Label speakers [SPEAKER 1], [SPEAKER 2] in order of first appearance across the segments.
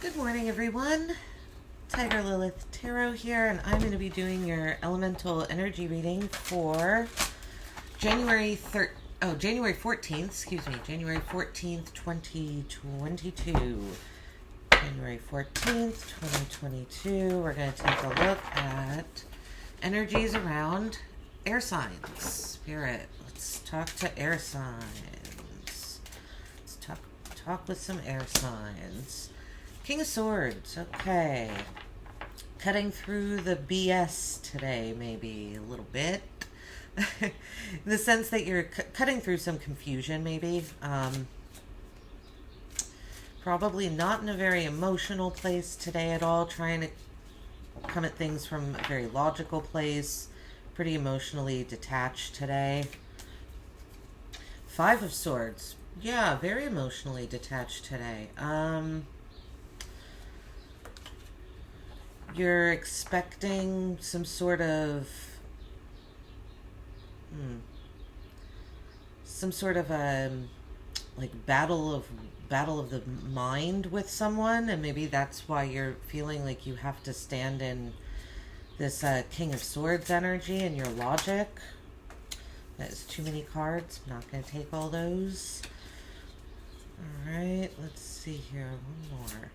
[SPEAKER 1] Good morning, everyone. Tiger Lilith Tarot here, and I'm going to be doing your elemental energy reading for January 14th, January 14th, 2022. January 14th, 2022. We're going to take a look at energies around air signs. Spirit, let's talk to air signs. Let's talk with some air signs. King of Swords, okay. Cutting through the BS today, maybe a little bit. In the sense that you're cutting through some confusion, maybe. Probably not in a very emotional place today at all. Trying to come at things from a very logical place. Pretty emotionally detached today. Five of Swords. Yeah, very emotionally detached today. You're expecting some sort of a like battle of the mind with someone, and maybe that's why you're feeling like you have to stand in this King of Swords energy and your logic. That is too many cards. I'm not going to take all those. All right, let's see here. One more.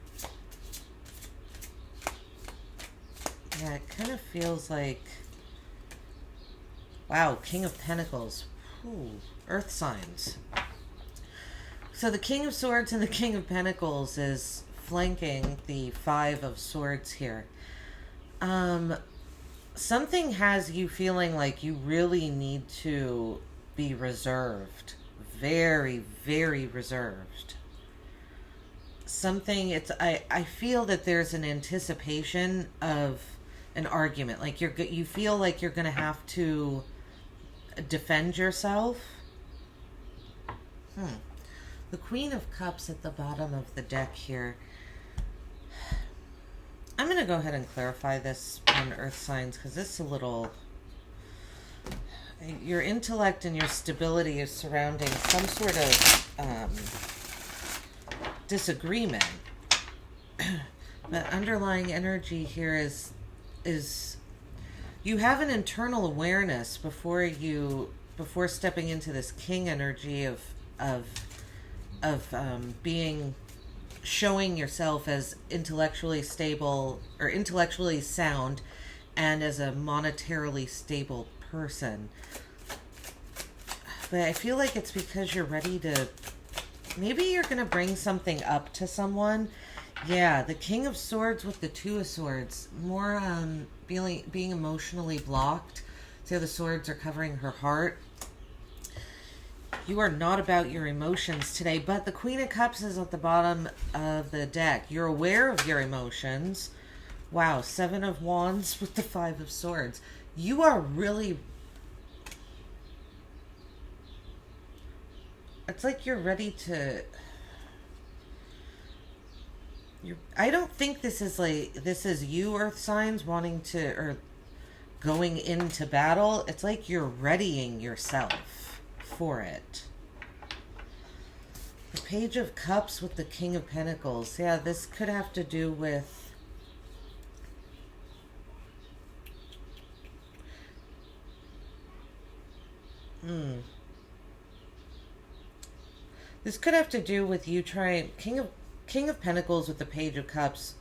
[SPEAKER 1] Yeah, it kind of feels like, wow, King of Pentacles. Ooh, earth signs. So the King of Swords and the King of Pentacles is flanking the Five of Swords here. Something has you feeling like you really need to be reserved. Very, very reserved. I feel that there's an anticipation of an argument, like you feel like you're gonna have to defend yourself. The Queen of Cups at the bottom of the deck here. I'm gonna go ahead and clarify this on earth signs, because this is a little, your intellect and your stability is surrounding some sort of disagreement. The underlying energy here is you have an internal awareness before stepping into this king energy of showing yourself as intellectually stable or intellectually sound and as a monetarily stable person. But I feel like it's because you're ready to, maybe you're going to bring something up to someone. Yeah, the King of Swords with the Two of Swords. More being emotionally blocked. See how the swords are covering her heart? You are not about your emotions today, but the Queen of Cups is at the bottom of the deck. You're aware of your emotions. Wow, Seven of Wands with the Five of Swords. You are really... It's like you're ready to... I don't think this is you, earth signs, wanting to, or going into battle. It's like you're readying yourself for it. The Page of Cups with the King of Pentacles. Yeah, this could have to do with this could have to do with you trying King of Pentacles with the Page of Cups.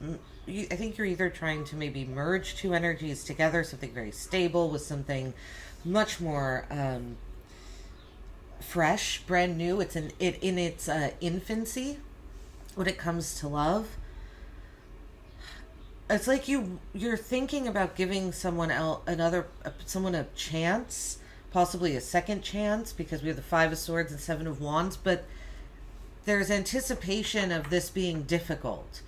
[SPEAKER 1] I think you're either trying to maybe merge two energies together, something very stable with something much more fresh, brand new. It's in its infancy when it comes to love. It's like you're thinking about giving someone else someone a chance, possibly a second chance, because we have the Five of Swords and Seven of Wands, but there's anticipation of this being difficult.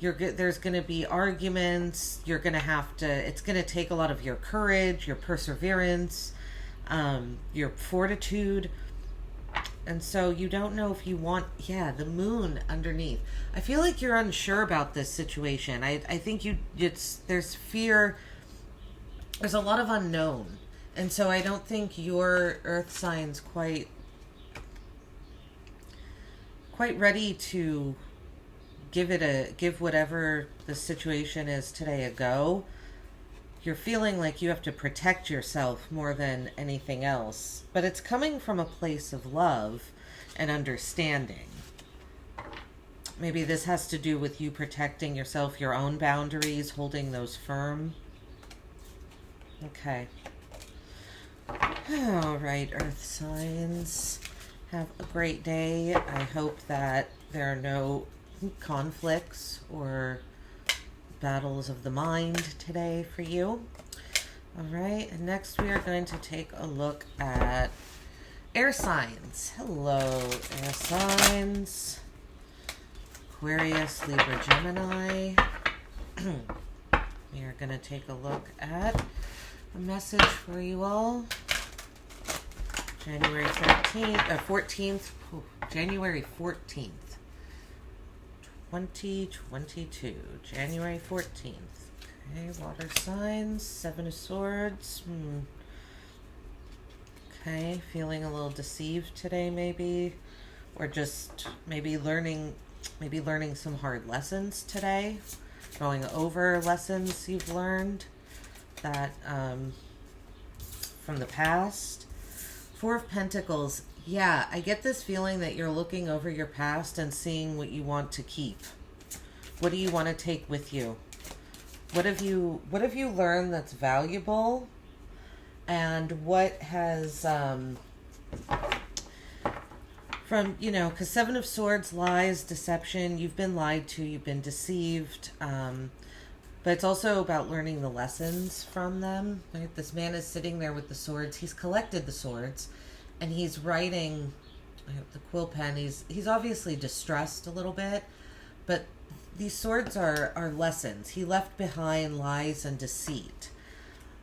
[SPEAKER 1] There's going to be arguments. You're going to have to... It's going to take a lot of your courage, your perseverance, your fortitude. And so you don't know if you want... Yeah, the Moon underneath. I feel like you're unsure about this situation. I think there's fear. There's a lot of unknown. And so I don't think your earth sign's quite ready to give whatever the situation is today a go. You're feeling like you have to protect yourself more than anything else, but it's coming from a place of love and understanding. Maybe this has to do with you protecting yourself, your own boundaries, holding those firm. Okay. All right, Earth signs. Have a great day. I hope that there are no conflicts or battles of the mind today for you. All right, and next we are going to take a look at air signs. Hello, air signs. Aquarius, Libra, Gemini. We are going to take a look at a message for you all. January 14th, January 14th, 2022, January 14th. Okay, water signs, Seven of Swords. Okay, feeling a little deceived today maybe, or just maybe learning some hard lessons today, going over lessons you've learned that from the past. Four of Pentacles. Yeah, I get this feeling that you're looking over your past and seeing what you want to keep. What do you want to take with you? What have you learned that's valuable? And what has from, because Seven of Swords, lies, deception, you've been lied to, you've been deceived, but it's also about learning the lessons from them. Right? This man is sitting there with the swords. He's collected the swords, and he's writing. I have the quill pen. He's obviously distressed a little bit, but these swords are lessons. He left behind lies and deceit.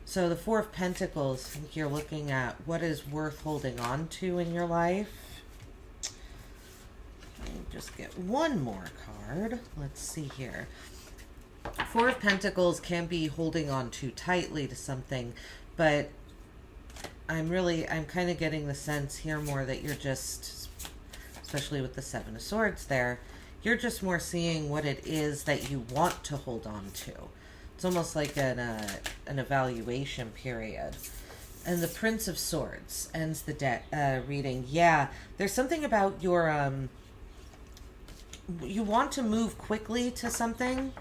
[SPEAKER 1] So the Four of Pentacles, I think you're looking at what is worth holding on to in your life. Let me just get one more card. Let's see here. Four of Pentacles can be holding on too tightly to something, but I'm kind of getting the sense here more that you're just, especially with the Seven of Swords there, you're just more seeing what it is that you want to hold on to. It's almost like an evaluation period. And the Prince of Swords ends the reading. Yeah, there's something about your, you want to move quickly to something.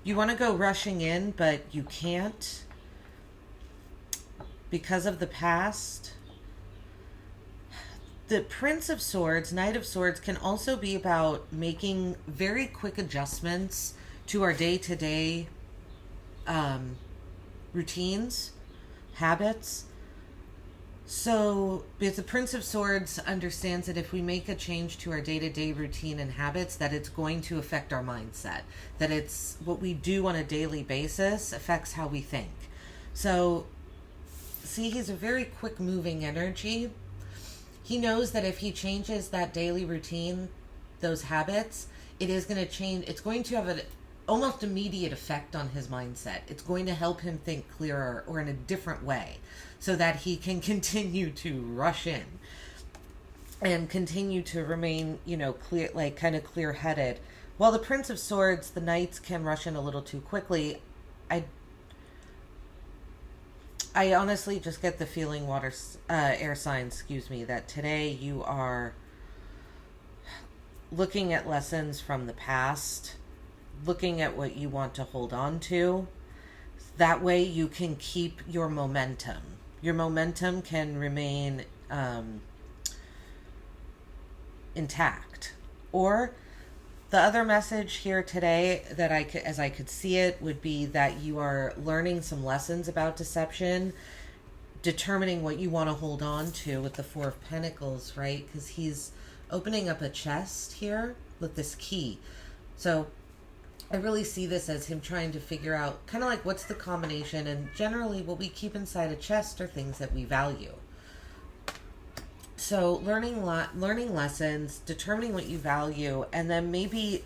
[SPEAKER 1] You want to go rushing in, but you can't because of the past. The Prince of Swords, Knight of Swords, can also be about making very quick adjustments to our day-to-day routines, habits. So, because the Prince of Swords understands that if we make a change to our day-to-day routine and habits, that it's going to affect our mindset. That it's what we do on a daily basis affects how we think. So, see, he's a very quick-moving energy. He knows that if he changes that daily routine, those habits, it is going to change. It's going to have an almost immediate effect on his mindset. It's going to help him think clearer or in a different way, so that he can continue to rush in and continue to remain, clear, like kind of clear-headed. While the Prince of Swords, the Knights can rush in a little too quickly. I honestly just get the feeling, air signs, that today you are looking at lessons from the past, looking at what you want to hold on to. That way you can keep your momentum. Your momentum can remain intact. Or the other message here today that as I could see it, would be that you are learning some lessons about deception, determining what you want to hold on to with the Four of Pentacles, right? Because he's opening up a chest here with this key. So I really see this as him trying to figure out kind of like what's the combination, and generally what we keep inside a chest are things that we value. So learning lessons, determining what you value, and then maybe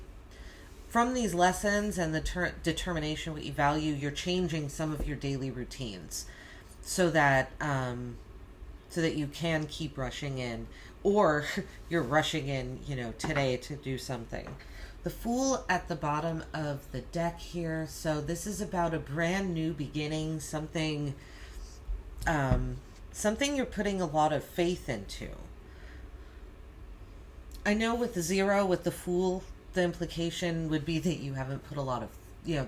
[SPEAKER 1] from these lessons and the determination what you value, you're changing some of your daily routines so that you can keep rushing in, or you're rushing in, today to do something. the Fool at the bottom of the deck here. So this is about a brand new beginning, something you're putting a lot of faith into. I know with the 0, with the Fool, the implication would be that you haven't put a lot of,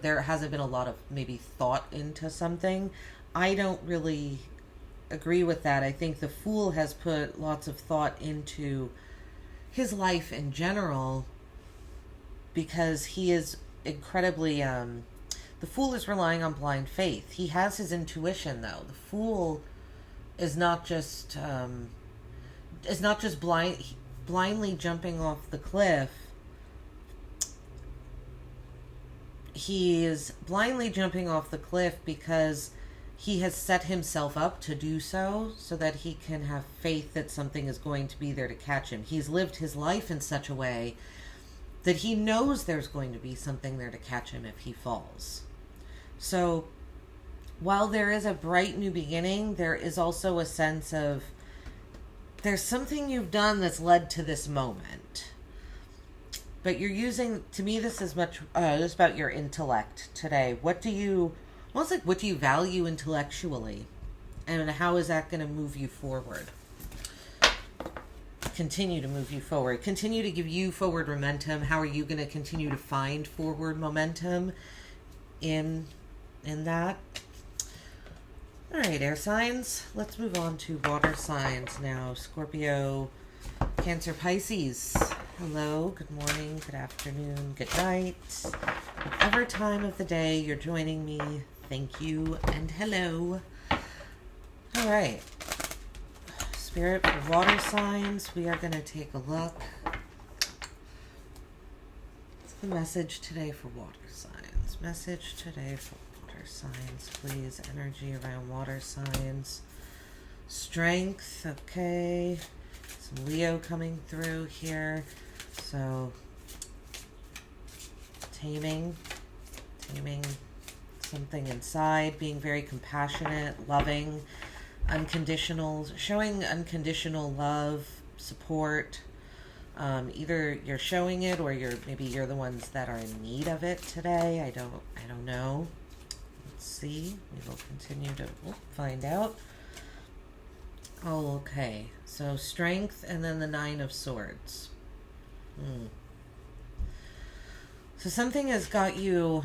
[SPEAKER 1] there hasn't been a lot of maybe thought into something. I don't really agree with that. I think the Fool has put lots of thought into his life in general, because he is incredibly, the Fool is relying on blind faith. He has his intuition, though. The Fool is not just blindly jumping off the cliff. He is blindly jumping off the cliff because he has set himself up to do so that he can have faith that something is going to be there to catch him. He's lived his life in such a way that he knows there's going to be something there to catch him if he falls. So while there is a bright new beginning, there is also a sense of there's something you've done that's led to this moment. But you're using, to me, this is much just about your intellect today. What do you value intellectually? And how is that going to move you forward? Continue to move you forward. Continue to give you forward momentum. How are you going to continue to find forward momentum in that? All right, air signs. Let's move on to water signs now. Scorpio, Cancer, Pisces. Hello, good morning, good afternoon, good night. Whatever time of the day you're joining me, thank you and hello. All right. Spirit for water signs. We are going to take a look. What's the message today for water signs? Message today for water signs, please. Energy around water signs. Strength, okay. Some Leo coming through here. So, taming something inside, being very compassionate, loving, unconditional, showing unconditional love, support. Either you're showing it or maybe you're the ones that are in need of it today. I don't know. Let's see. We will continue to find out. Oh, okay. So strength and then the 9 of Swords. So something has got you.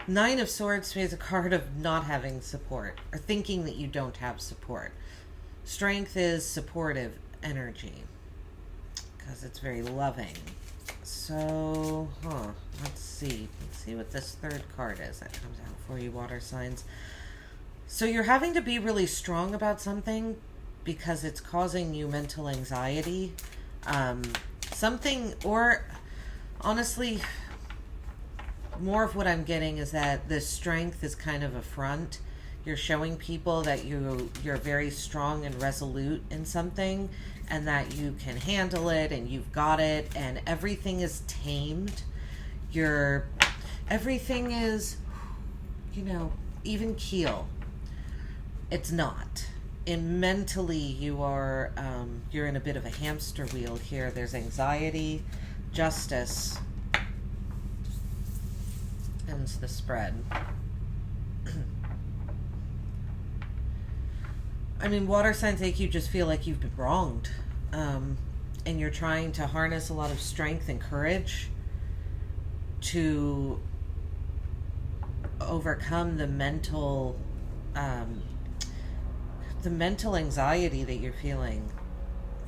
[SPEAKER 1] 9 of Swords is a card of not having support or thinking that you don't have support. Strength is supportive energy because it's very loving. So, let's see. Let's see what this third card is that comes out for you, water signs. So you're having to be really strong about something because it's causing you mental anxiety. Or honestly, more of what I'm getting is that the strength is kind of a front. You're showing people that you're very strong and resolute in something and that you can handle it and you've got it and everything is tamed. Everything is, even keel. It's not. And mentally you're in a bit of a hamster wheel here. There's anxiety, justice, and the spread. I mean, water signs make you just feel like you've been wronged. And you're trying to harness a lot of strength and courage to overcome the mental anxiety that you're feeling.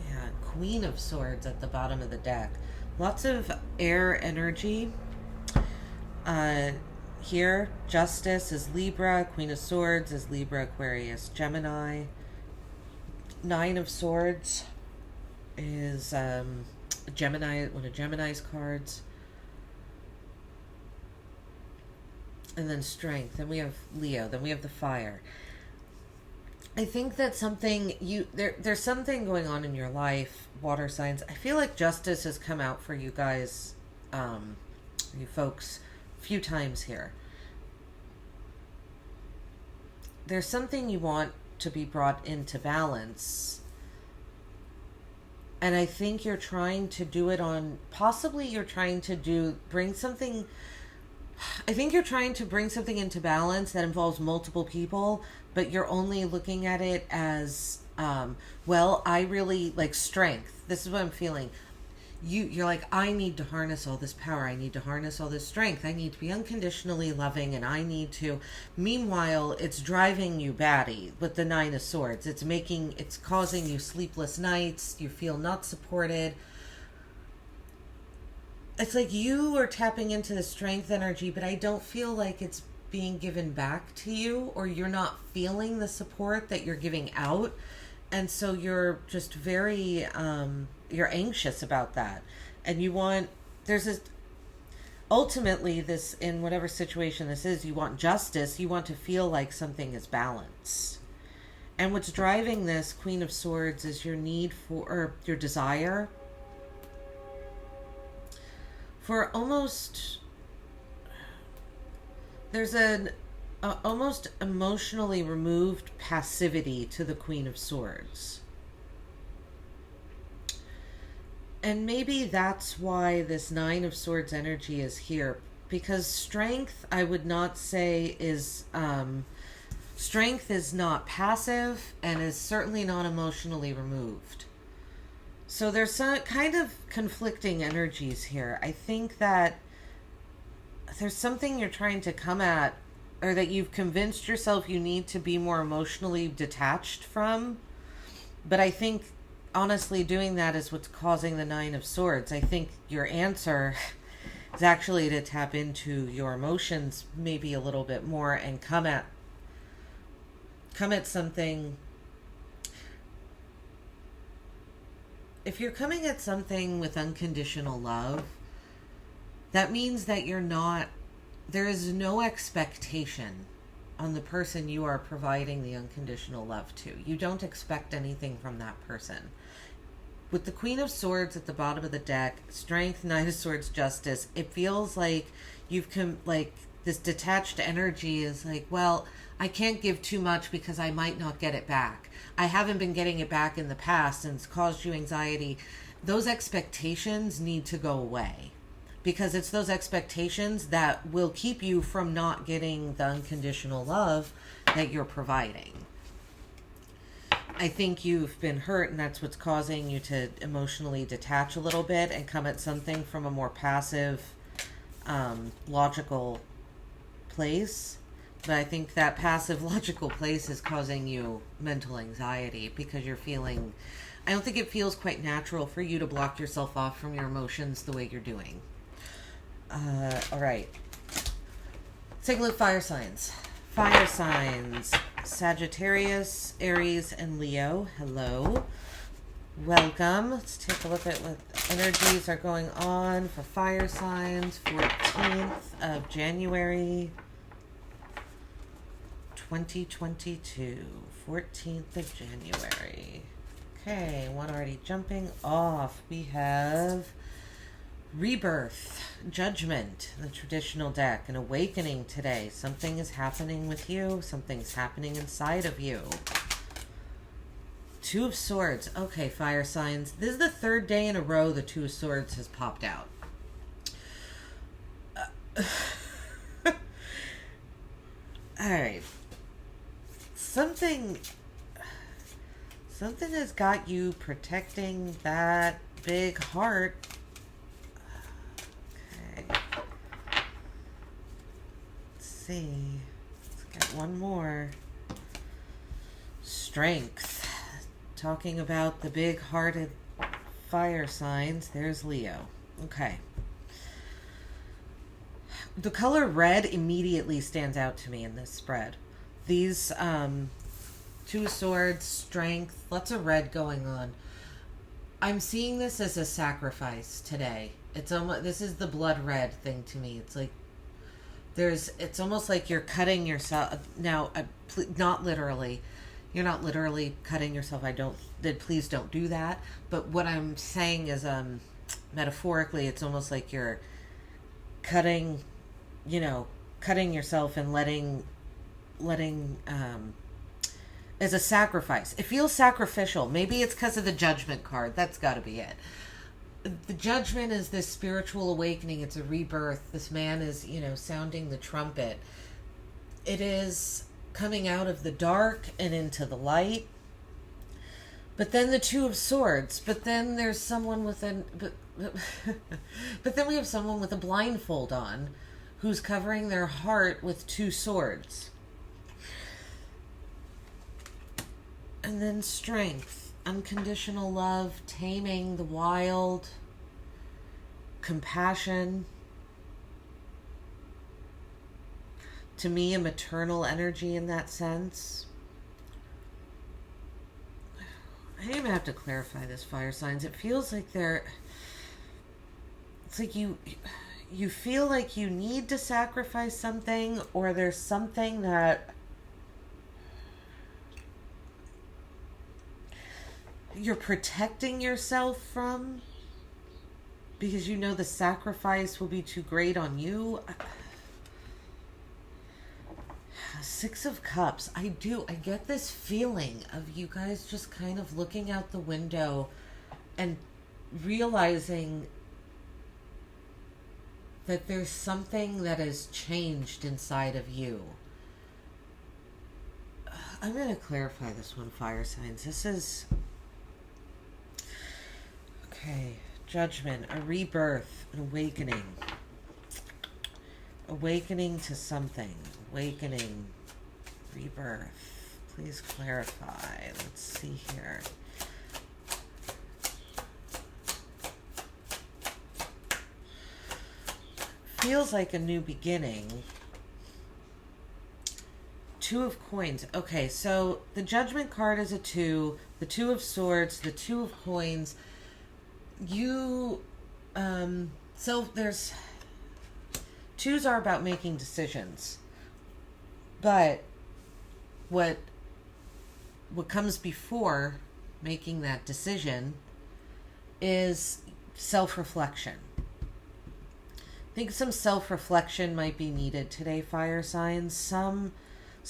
[SPEAKER 1] Yeah, Queen of Swords at the bottom of the deck. Lots of air energy. Here, Justice is Libra, Queen of Swords is Libra, Aquarius, Gemini. 9 of Swords is Gemini, one of Gemini's cards. And then Strength. Then we have Leo. Then we have the Fire. I think that there's something going on in your life, water signs. I feel like justice has come out for you guys, you folks, a few times here. There's something you want to be brought into balance. And I think you're trying to do it on, possibly you're trying to bring something, I think you're trying to bring something into balance that involves multiple people, but you're only looking at it as, well, I really like strength. This is what I'm feeling. You're like, I need to harness all this power. I need to harness all this strength. I need to be unconditionally loving, and I need to. Meanwhile, it's driving you batty with the Nine of Swords. It's causing you sleepless nights. You feel not supported. It's like you are tapping into the strength energy, but I don't feel like it's being given back to you, or you're not feeling the support that you're giving out. And so you're just very, you're anxious about that. And ultimately this, in whatever situation this is, you want justice. You want to feel like something is balanced. And what's driving this Queen of Swords is your need for, or your desire for almost, there's an almost emotionally removed passivity to the Queen of Swords. And maybe that's why this Nine of Swords energy is here. Because strength, I would not say is, strength is not passive and is certainly not emotionally removed. So there's some kind of conflicting energies here. I think that there's something you're trying to come at, or that you've convinced yourself you need to be more emotionally detached from. But I think, honestly, doing that is what's causing the Nine of Swords. I think your answer is actually to tap into your emotions maybe a little bit more and come at something. If you're coming at something with unconditional love, that means that there is no expectation on the person you are providing the unconditional love to. You don't expect anything from that person. With the Queen of Swords at the bottom of the deck, strength, Knight of Swords, justice, it feels like this detached energy is like, well, I can't give too much because I might not get it back. I haven't been getting it back in the past and it's caused you anxiety. Those expectations need to go away. Because it's those expectations that will keep you from not getting the unconditional love that you're providing. I think you've been hurt, and that's what's causing you to emotionally detach a little bit and come at something from a more passive, logical place. But I think that passive, logical place is causing you mental anxiety because you're feeling... I don't think it feels quite natural for you to block yourself off from your emotions the way you're doing. All right. Let's take a look at fire signs. Fire signs. Sagittarius, Aries, and Leo. Hello. Welcome. Let's take a look at what energies are going on for fire signs. 14th of January, 2022. 14th of January. Okay, one already jumping off. We have... Rebirth, Judgment, the traditional deck, an awakening today. Something is happening with you. Something's happening inside of you. Two of Swords. Okay, fire signs. This is the third day in a row the Two of Swords has popped out. Alright. Something has got you protecting that big heart. See. Let's get one more. Strength. Talking about the big-hearted fire signs. There's Leo. Okay. The color red immediately stands out to me in this spread. These Two of Swords, strength, lots of red going on. I'm seeing this as a sacrifice today. It's almost, this is the blood red thing to me. It's like it's almost like you're cutting yourself. Now, not literally. You're not literally cutting yourself. Please don't do that. But what I'm saying is, metaphorically, it's almost like you're cutting yourself and letting as a sacrifice. It feels sacrificial. Maybe it's because of the Judgment card. That's got to be it. The Judgment is this spiritual awakening. It's a rebirth. This man is, sounding the trumpet. It is coming out of the dark and into the light. But then the Two of Swords. But then there's someone with but then we have someone with a blindfold on who's covering their heart with two swords. And then Strength, unconditional love, taming the wild, compassion. To me, a maternal energy in that sense. I even have to clarify this, fire signs. It feels like it's like you feel like you need to sacrifice something, or there's something that you're protecting yourself from because you know the sacrifice will be too great on you. Six of Cups. I get this feeling of you guys just kind of looking out the window and realizing that there's something that has changed inside of you. I'm going to clarify this one, fire signs. This is... Okay. Judgment, a rebirth, an awakening. Awakening to something. Awakening. Rebirth. Please clarify. Let's see here. Feels like a new beginning. Two of Coins. Okay, so the Judgment card is a 2. The Two of Swords. The Two of Coins. So there's... 2s are about making decisions. But what comes before making that decision is self-reflection. I think some self-reflection might be needed today, fire signs. Some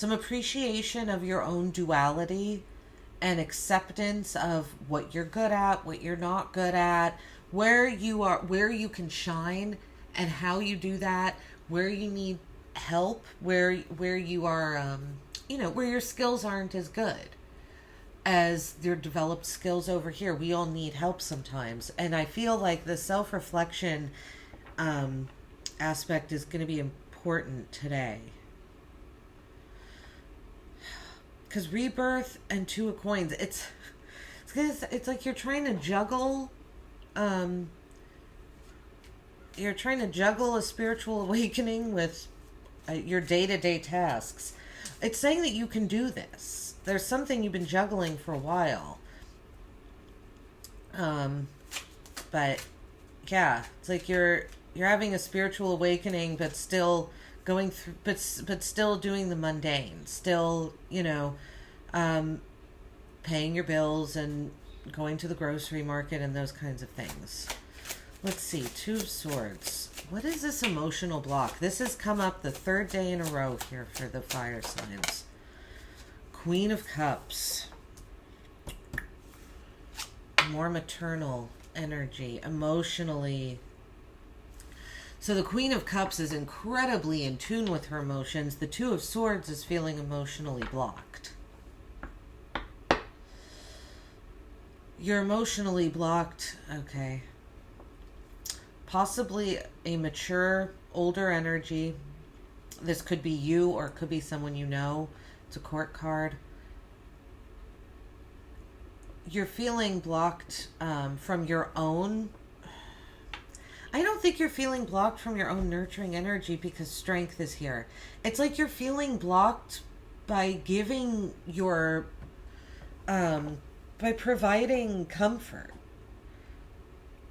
[SPEAKER 1] appreciation of your own duality and acceptance of what you're good at, what you're not good at, where you can shine and how you do that, where you need help, where you are, where your skills aren't as good as your developed skills over here. We all need help sometimes. And I feel like the self-reflection aspect is going to be important today. Because rebirth and Two of Coins, it's like you're trying to juggle, a spiritual awakening with your day-to-day tasks. It's saying that you can do this. There's something you've been juggling for a while. But yeah, it's like you're having a spiritual awakening, but still going through, but still doing the mundane, still, paying your bills and going to the grocery market and those kinds of things. Let's see, Two of Swords. What is this emotional block? This has come up the 3rd day in a row here for the fire signs. Queen of Cups. More maternal energy, emotionally. So the Queen of Cups is incredibly in tune with her emotions. The Two of Swords is feeling emotionally blocked. You're emotionally blocked. Okay. Possibly a mature, older energy. This could be you or it could be someone you know. It's a Court card. You're feeling blocked from your own... I don't think you're feeling blocked from your own nurturing energy because Strength is here. It's like you're feeling blocked by giving your... by providing comfort.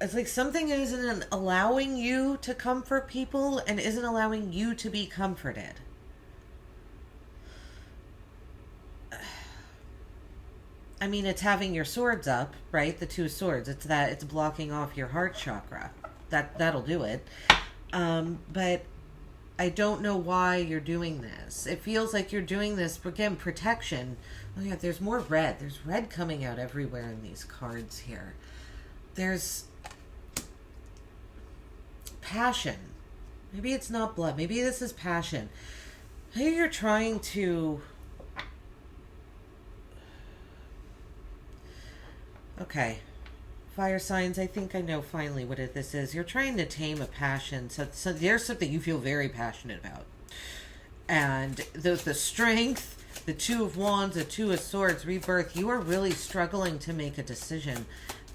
[SPEAKER 1] It's like something isn't allowing you to comfort people and isn't allowing you to be comforted. I mean, it's having your swords up, right? The Two of Swords. It's blocking off your heart chakra. That'll do it. But I don't know why you're doing this. It feels like you're doing this, again, protection. Oh yeah, there's more red. There's red coming out everywhere in these cards here. There's passion. Maybe it's not blood. Maybe this is passion. Maybe you're trying to... Okay. Fire signs, I think I know finally what this is. You're trying to tame a passion. So there's something you feel very passionate about. And the strength, the Two of Wands, the Two of Swords, rebirth, you are really struggling to make a decision.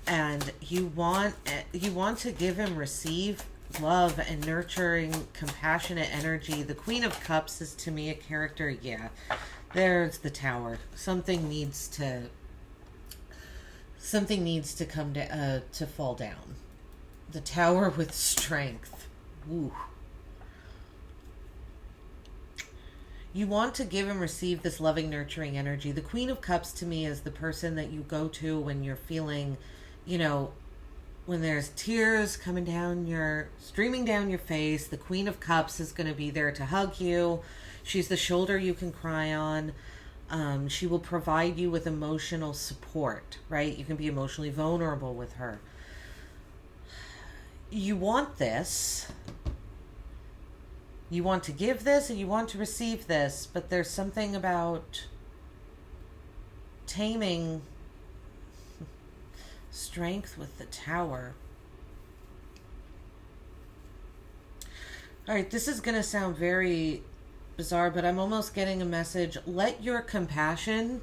[SPEAKER 1] And you want to give and receive love and nurturing, compassionate energy. The Queen of Cups is, to me, a character. Yeah, there's the Tower. Something needs to come to fall down. The Tower with strength. Ooh. You want to give and receive this loving, nurturing energy. The Queen of Cups to me is the person that you go to when you're feeling, when there's tears streaming down your face. The Queen of Cups is going to be there to hug you. She's the shoulder you can cry on. She will provide you with emotional support, right? You can be emotionally vulnerable with her. You want this. You want to give this and you want to receive this, but there's something about taming strength with the Tower. All right, this is going to sound very bizarre, but I'm almost getting a message. Let your compassion...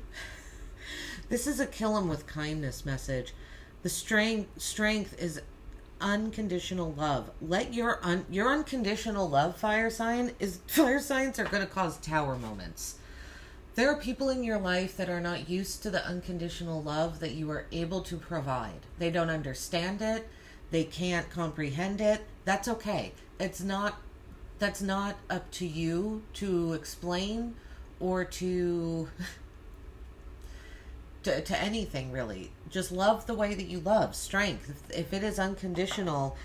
[SPEAKER 1] This is a kill 'em with kindness message. The strength is unconditional love. Let your unconditional love, fire signs are going to cause Tower moments. There are people in your life that are not used to the unconditional love that you are able to provide. They don't understand it. They can't comprehend it. That's okay. That's not up to you to explain or to anything, really. Just love the way that you love. Strength. If it is unconditional,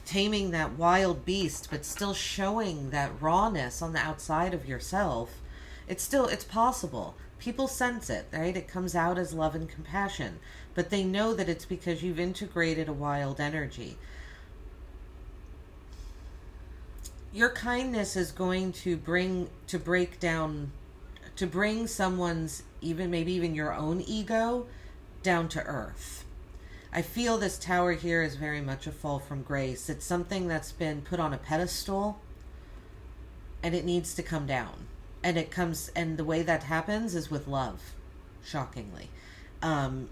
[SPEAKER 1] taming that wild beast, but still showing that rawness on the outside of yourself, it's possible. People sense it, right? It comes out as love and compassion, but they know that it's because you've integrated a wild energy. Your kindness is going to bring someone's, maybe even your own ego, down to earth. I feel this Tower here is very much a fall from grace. It's something that's been put on a pedestal and it needs to come down. And the way that happens is with love, shockingly. It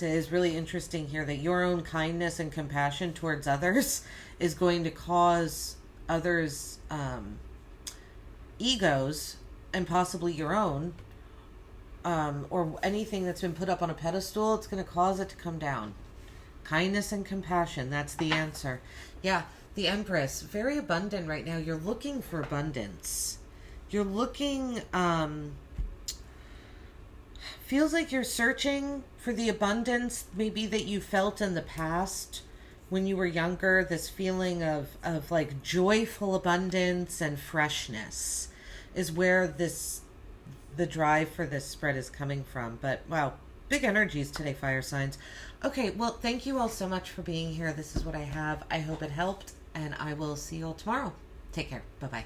[SPEAKER 1] is really interesting here that your own kindness and compassion towards others is going to cause others' egos, and possibly your own, or anything that's been put up on a pedestal, it's going to cause it to come down. Kindness and compassion, that's the answer. Yeah, the Empress, very abundant right now. You're looking for abundance. You're looking, feels like you're searching for the abundance maybe that you felt in the past when you were younger, this feeling of like joyful abundance and freshness is where the drive for this spread is coming from. But wow, big energies today, fire signs. Okay, well, thank you all so much for being here. This is what I have. I hope it helped, and I will see you all tomorrow. Take care. Bye-bye.